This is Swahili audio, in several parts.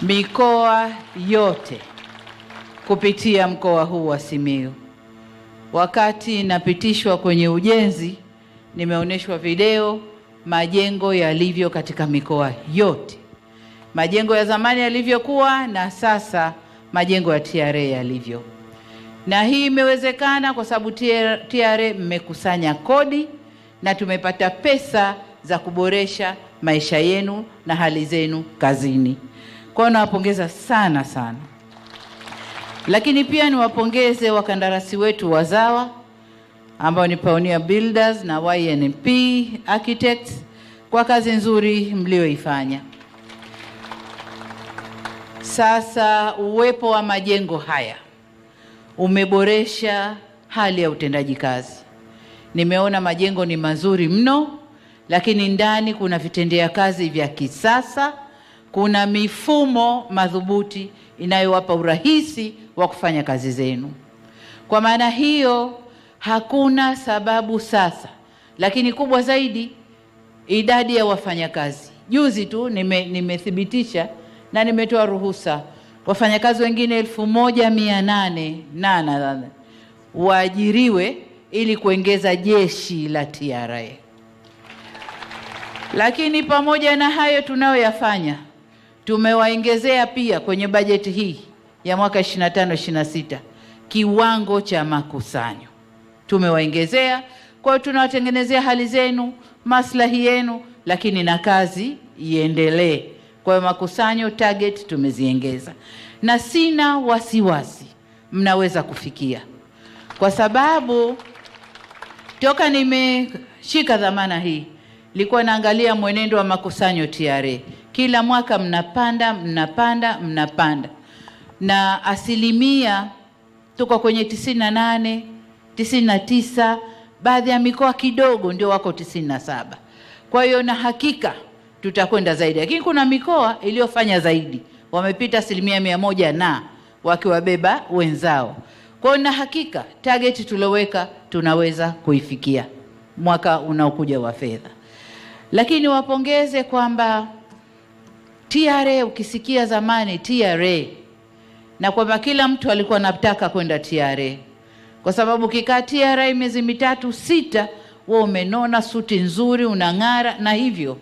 mikoa yote kupitia mkoa huu wa Simiyu. Wakati napitishwa kwenye ujenzi, nimeonyeshwa video majengo yalivyo katika mikoa yote. Majengo ya zamani yalivyokuwa na sasa majengo ya TRA yalivyo. Na hii imewezekana kwa sababu TRA mmekusanya kodi na tumepata pesa za kuboresha maisha yenu na hali zenu kazini. Kwa hiyo nawapongeza sana sana. Lakini pia niwapongeze wakandarasi wetu wazawa ambao ni Pioneer Builders na YNP Architects kwa kazi nzuri mlioifanya. Sasa uwepo wa majengo haya umeboresha hali ya utendaji kazi. Nimeona majengo ni mazuri mno, lakini ndani kuna vitendea kazi vya kisasa, kuna mifumo madhubuti inayowapa urahisi wa kufanya kazi zenu. Kwa maana hiyo hakuna sababu sasa, lakini kubwa zaidi idadi ya wafanyakazi. Juzi tu nimethibitisha na nimetoa ruhusa wafanyakazi wengine 1800 waajiriwe ili kuongeza jeshi la TRA. Lakini pamoja na hayo tunayoyafanya, tumewaongezea pia kwenye bajeti hii ya mwaka 25-26 kiwango cha makusanyo. Tumewaongezea, kwa hiyo tunawatengenezea hali zenu, maslahi yenu, lakini na kazi iendelee. Kwa hiyo makusanyo target tumeziongeza. Na sina wasiwasi mnaweza kufikia. Kwa sababu toka nimeshika dhamana hii, nilikuwa naangalia mwenendo wa makusanyo TRA. Kila mwaka mnapanda. Na asilimia tuko kwenye 98, 99, baadhi ya mikoa kidogo ndio wako 97. Kwa hiyo na hakika tutakwenda zaidi. Lakini kuna mikoa iliyofanya zaidi. Wamepita 100% na wakiwabeba wenzao. Kwa hiyo na hakika target tuloweka tunaweza kuifikia mwaka unaokuja wa fedha. Lakini wapongeze kwamba TRA, ukisikia zamani TRA, na kwamba kila mtu alikuwa anataka kwenda TRA. Kwa sababu kikaa TRA miezi 3-6, wewe umenona, suti nzuri, unang'ara na hivyo.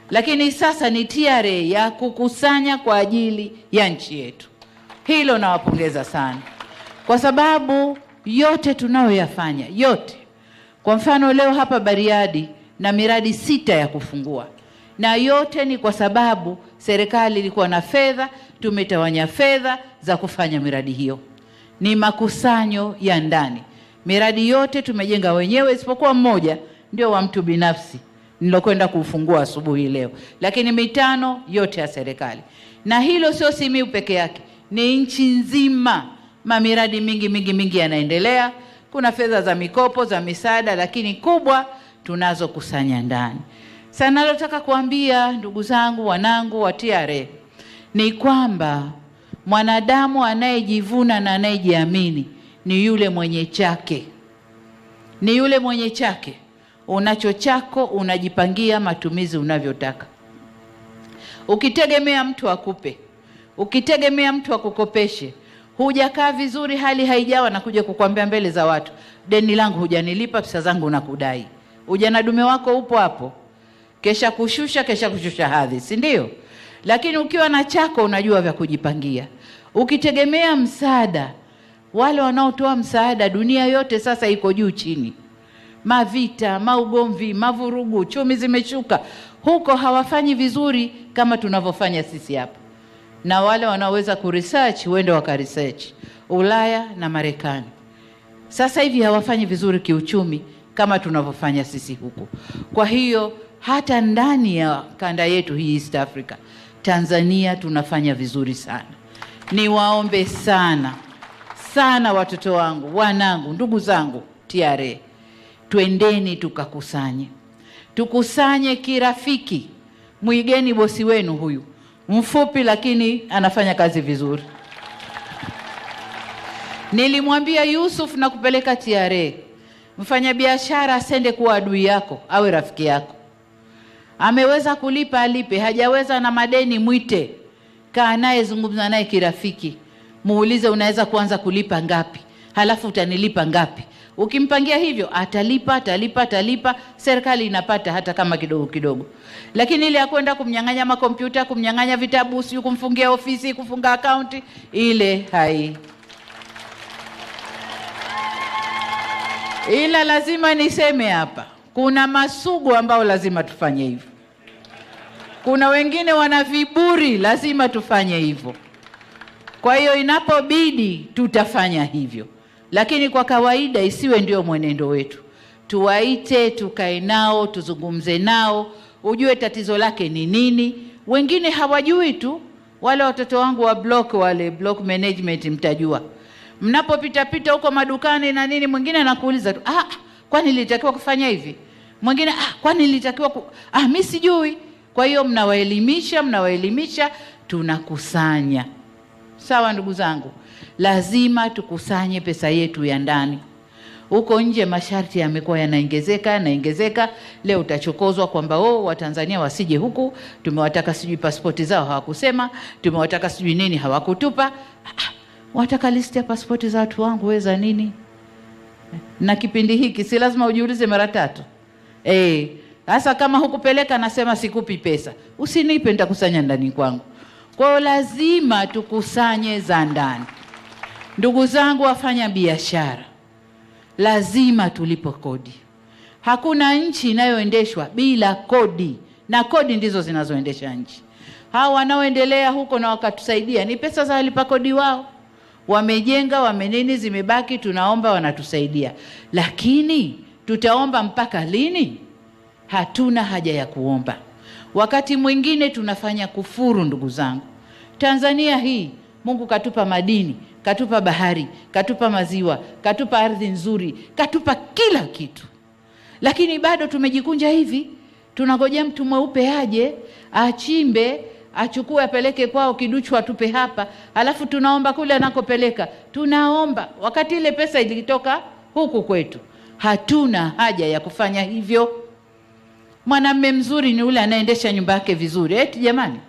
Lakini sasa ni TRA ya kukusanya kwa ajili ya nchi yetu. Hilo nawapongeza sana. Kwa sababu yote tunayoyafanya, yote. Kwa mfano leo hapa Bariadi na miradi 6 ya kufungua. Na yote ni kwa sababu serikali ilikuwa na fedha, tumetawanya fedha za kufanya miradi hiyo. Ni makusanyo ya ndani. Miradi yote tumejenga wenyewe isipokuwa mmoja ndio wa mtu binafsi nilokwenda kufungua asubuhi leo. Lakini 5 yote ya serikali. Na hilo sio Simiyu peke yake, ni nchi nzima. Mamiradi mingi yanaendelea. Kuna fedha za mikopo, za misaada, lakini kubwa tunazo kusanya ndani. Sana nataka kuambia ndugu zangu, wanangu wa TRA, ni kwamba mwanadamu anayejivuna na anayejiamini ni yule mwenye chake. Ni yule mwenye chake. Unacho chako, unajipangia matumizi unavyotaka. Ukitegemea mtu akupe, ukitegemea mtu akukopeshe, hujakaa vizuri, hali haijawa, na kuja kukuambia mbele za watu, deni langu hujanilipa, pesa zangu nakudai. Ujana dume wako upo hapo. Kesha kushusha hadhi, si ndio? Lakini ukiwa na chako unajua vya kujipangia. Ukitegemea msaada, wale wanaotoa msaada dunia yote sasa iko juu chini. Mavita, maugomvi, mavurugu, chumi zimeshuka. Huko hawafanyi vizuri kama tunavyofanya sisi hapa. Na wale wanaweza kuresearch, wende wakaresearch. Ulaya na Marekani sasa hivi hawafanyi vizuri kiuchumi kama tunavyofanya sisi huku. Kwa hiyo hata ndani ya kanda yetu hii East Africa, Tanzania tunafanya vizuri sana. Niwaombe sana watoto wangu, wanangu, ndugu zangu TRA, twendeni tukakusanye. Tukusanye kirafiki. Muigeni bosi wenu huyu. Mfupi lakini anafanya kazi vizuri. Nilimwambia Yusuf na kupeleka TRA, mfanya biashara asende kuwa adui yako, awe rafiki yako. Ameweza kulipa alipe, hajaweza na madeni mwite. kaa naye, zungumza naye kirafiki, muulize unaweza kuanza kulipa ngapi, halafu utanilipa ngapi. Ukimpangia hivyo atalipa, serikali inapata hata kama kidogo kidogo. Lakini ile ya kwenda kumnyang'anya makompyuta, kumnyang'anya vitabu, siyo kumfungia ofisi, kufunga akaunti, ile hai. Ila lazima niseme hapa, kuna masugu ambao lazima tufanye hivyo. Kuna wengine wana viburi, lazima tufanye hivyo. Kwa hiyo inapobidi tutafanya hivyo. Lakini kwa kawaida isiwe ndio mwenendo wetu. Tuwaite, tukae nao, tuzungumze nao, ujue tatizo lake ni nini. Wengine hawajui tu. Wale watoto wangu wa block management mtajua. Mnapopita pita huko madukani na nini, mwingine anakuuliza tu, kwani nilitakiwa kufanya hivi? Mwingine, kwani nilitakiwa mimi sijui. Kwa hiyo mnawaelimisha, tunakusanya. Sawa ndugu zangu, lazima tukusanye pesa yetu ya ndani. Huko nje masharti yamekuwa yanaongezeka. Leo utachokozwa kwamba Watanzania wasije huku, tumewataka sijui pasipoti zao hawakusema, tumewataka sijui nini hawakutupa. Wataka listi ya pasipoti za watu wangu weza nini? Na kipindi hiki si lazima ujiulize mara 3. Sasa kama hukupeleka nasema sikupi pesa, usinipe, nitakusanya ndani kwangu. Kwa hiyo lazima tukusanye za ndani. Ndugu zangu wafanya biashara, lazima tulipo kodi. Hakuna nchi inayoendeshwa bila kodi, na kodi ndizo zinazoendesha nchi. Hao wanaoendelea huko na wakatusaidia ni pesa za walipa kodi wao. Wamejenga, wamenini, zimebaki, tunaomba, wanatusaidia. Lakini tutaomba mpaka lini? Hatuna haja ya kuomba. Wakati mwingine tunafanya kufuru ndugu zangu. Tanzania hii Mungu katupa madini, katupa bahari, katupa maziwa, katupa ardhi nzuri, katupa kila kitu. Lakini bado tumejikunja hivi. Tunangojea mtu mweupe aje, achimbe, achukue apeleke kwao kiduchu atupe hapa, alafu tunaomba kule anakopeleka. Tunaomba wakati ile pesa ilitoka huku kwetu. Hatuna haja ya kufanya hivyo. Mwanamume mzuri ni ule anaendesha nyumba yake vizuri. Eti jamani,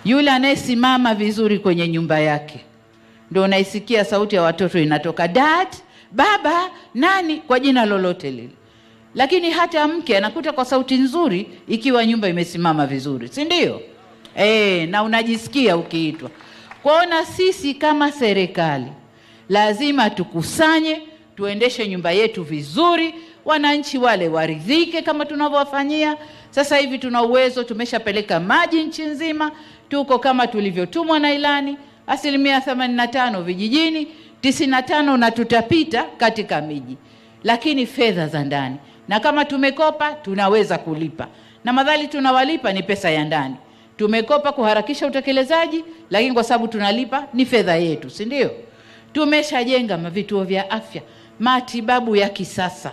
yule anayesimama vizuri kwenye nyumba yake, ndio unaisikia sauti ya watoto inatoka, dad, baba, nani, kwa jina lolote lile. Lakini hata mke anakuta kwa sauti nzuri ikiwa nyumba imesimama vizuri, si ndio? Na unajisikia ukiitwa. Kwaona sisi kama serikali lazima tukusanye, tuendeshe nyumba yetu vizuri, wananchi wale waridhike kama tunavyowafanyia. Sasa hivi tuna uwezo, tumeshapeleka maji nchi nzima, tuko kama tulivyotumwa na ilani, 85% vijijini, 95 na tutapita katika miji. Lakini fedha za ndani, na kama tumekopa tunaweza kulipa, na madhali tunawalipa ni pesa ya ndani. Tumekopa kuharakisha utekelezaji, lakini kwa sababu tunalipa ni fedha yetu, si ndio? Tumeshajenga vituo vya afya, matibabu ya kisasa.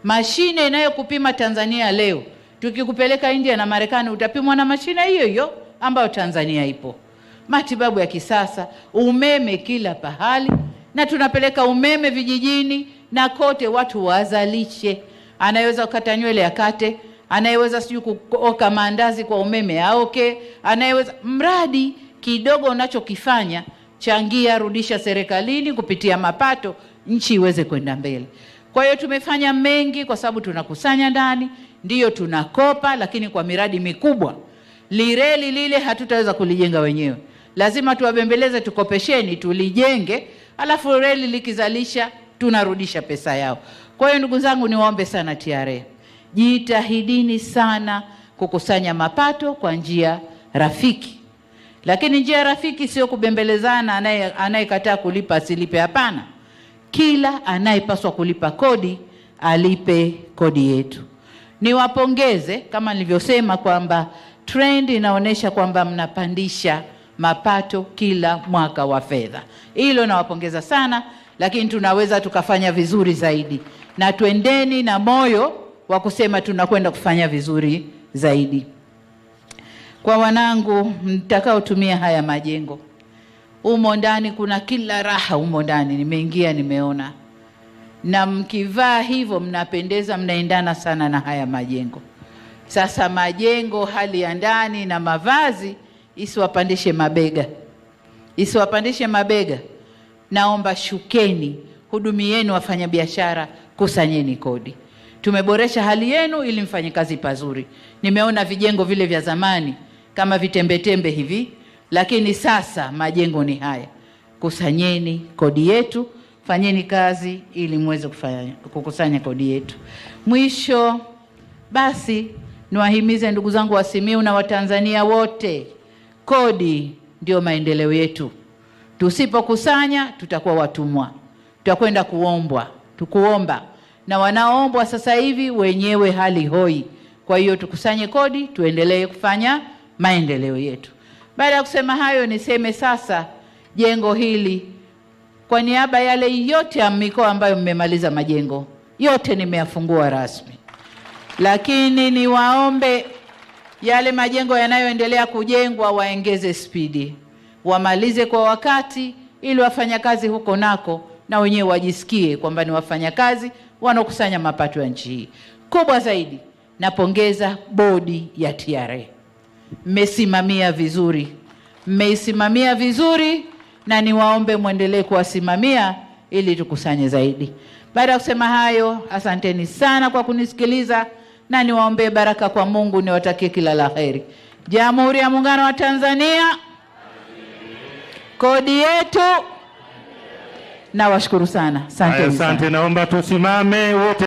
Mashine inayokupima Tanzania leo, tukikupeleka India na Marekani utapimwa na mashine hiyo hiyo ambayo Tanzania ipo. Matibabu ya kisasa, umeme kila pahali, na tunapeleka umeme vijijini na kote, watu wazalishe. Anayeweza kukata nywele akate, anayeweza siju kuoka maandazi kwa umeme aoke, anayeweza, mradi kidogo unachokifanya, changia, rudisha serikalini kupitia mapato, nchi iweze kwenda mbele. Kwa hiyo tumefanya mengi kwa sababu tunakusanya ndani, ndiyo tunakopa, lakini kwa miradi mikubwa. Lireli lile hatutaweza kulijenga wenyewe. Lazima tuwabembeleze, tukopesheni, tulijenge, alafu reli likizalisha tunarudisha pesa yao. Kwa hiyo ndugu zangu, niwaombe sana TRA, jitahidini sana kukusanya mapato kwa njia rafiki. Lakini njia rafiki sio kubembelezana, anayekataa kulipa asilipe, hapana. Kila anayepaswa kulipa kodi alipe kodi yetu. Niwapongeze kama nilivyosema kwamba trend inaonesha kwamba mnapandisha mapato kila mwaka wa fedha. Hilo nawapongeza sana, lakini tunaweza tukafanya vizuri zaidi. Na tuendeni na moyo wa kusema tunakwenda kufanya vizuri zaidi. Kwa wanangu mtakaotumia haya majengo, umo ndani kuna kila raha umo ndani, nimeingia nimeona. Na mkivaa hivyo mnapendeza, mnaendana sana na haya majengo. Sasa majengo, hali ya ndani na mavazi isiwapandishe mabega, isiwapandishe mabega. Naomba shukeni, hudumieni wafanyabiashara, kusanyeni kodi. Tumeboresha hali yenu ili mfanye kazi pazuri. Nimeona vijengo vile vya zamani kama vitembetembe hivi, lakini sasa majengo ni haya. Kusanyeni kodi yetu, fanyeni kazi ili muweze kukusanya kodi yetu. Mwisho basi niwahimize ndugu zangu wa Simiyu na Watanzania wote, kodi ndio maendeleo yetu. Tusipokusanya tutakuwa watumwa, tutakwenda kuomba, na wanaoombwa sasa hivi wenyewe hali hoi. Kwa hiyo tukusanye kodi, tuendelee kufanya maendeleo yetu. Baada ya kusema hayo, niseme sasa jengo hili, kwa niaba yale yote ya mikoa ambayo mmemaliza majengo yote nimeyafungua rasmi, lakini niwaombe yale majengo yanayoendelea kujengwa waongeze spidi, wamalize kwa wakati, ili wafanyakazi huko nako na wenyewe wajisikie kwamba ni wafanyakazi wanaokusanya mapato ya nchi hii. Kubwa zaidi, napongeza bodi ya TRA. Mmesimamia vizuri, na niwaombe muendelee kuwasimamia ili tukusanye zaidi. Baada ya kusema hayo, asanteni sana kwa kunisikiliza, na niwaombe baraka kwa Mungu, niwatakie kila la heri. Jamhuri ya Muungano wa Tanzania, kodi yetu. Na washukuru sana. Asante. Naomba tusimame wote.